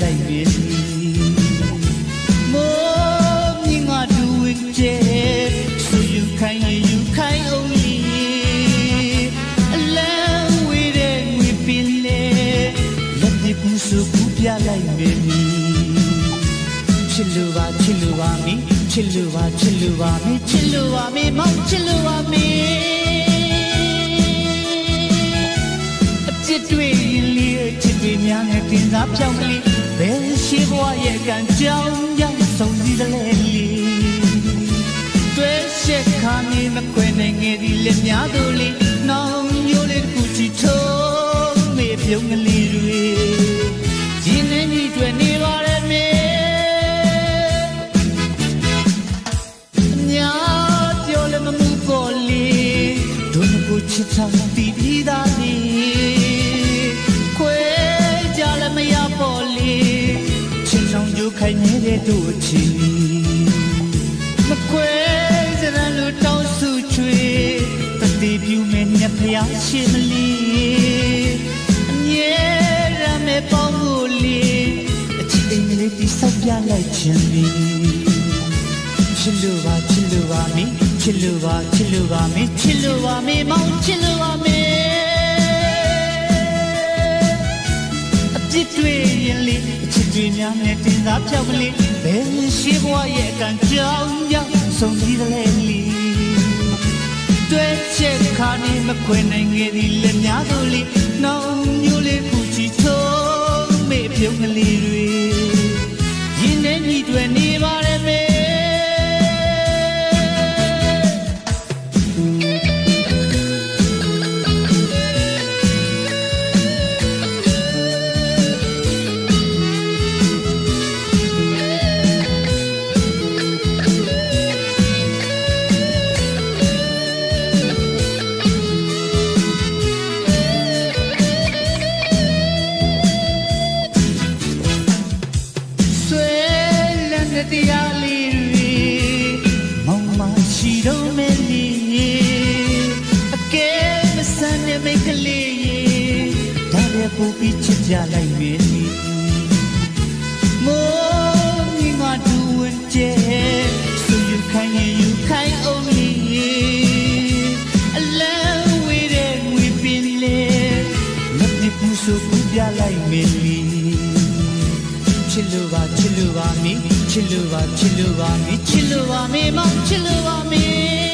လိုက်ပြီမိုးမြင်ငါတူဝင်ကျဲဆိုယူခိုင်းအောင်လီအလံဝေးတဲ့ငွေပင်လေလက်ပြပူဆိုပူပြလိုက်ပြီချစ်လို့ပါမီချစ်လို့ပါမီမောင်ချစ်လို့ပါမီအပြစ်တွေရင်လေးချစ်တွေများနဲ့တင်စားပြောင်းကလေးဘယ်ရှိဘဝရဲ့ကံကြောင်းရောက်ဆုံးစီတဲ့လေတွေ့ရှက်ခါနေမကွယ်နိုင်ငယ်ဒီလက်များတို့လေးနောင်မျိုးလေးတစ်ခုချီထုံးမေပြုံးကလေးတွေရင်းနှီးကြီးတွေနေပါရဲ့မေချစ်ချာတီးပြီးသားလေခွဲကြလည်းမရပေါ်လေချစ်ဆောင်ကြိုးခိုင်နေတဲ့တို့ချီမခွဲစရန်လူတောင်းစုချွေတတိပြူမဲ့ညဖျားရှိမလီအမြဲရမယ်ပေါင်းလို့လေအချစ်အိမ်လေးတိဆောက်ပြလိုက်ခြင်းလေချစ်လို့ပါမီချစ်လို့ပါမီမောင်ချစ်လို့ပါမီအပြစ်တွေရင်လေးအချစ်တွေများနဲ့တင်စားပြောင်းကလေးဘယ်ရှိဘဝရဲ့ကံကြောင်းရောက်ဆုံးပြီးတဲ့လေတွေ့ချက်ခါနေမခွေနိုင်ငယ်ဒီလက်များတို့လေးနောင်မျိုးလေးခုချီထုံးမေပြုံးကလေးတွေရင်းနှီးကြီးတွေနေပါရဲ့မေတရားလေးတွေမောင်မရှိတော့မယ်လေအကဲမဆန်းတဲ့မိတ်ကလေးဒါလည်းပူပြီးချစ်ကြလိုက်ပြီမိုးမြင်ငါတူဝင်ကျဲဆိုယူခိုင်းအောင်လီအလံဝေးတဲ့ငွေပင်လေလက်ပြပူဆိုပူပြလိုက်ပြီချစ်လို့ပါမီမောင်ချစ်လို့ပါမီ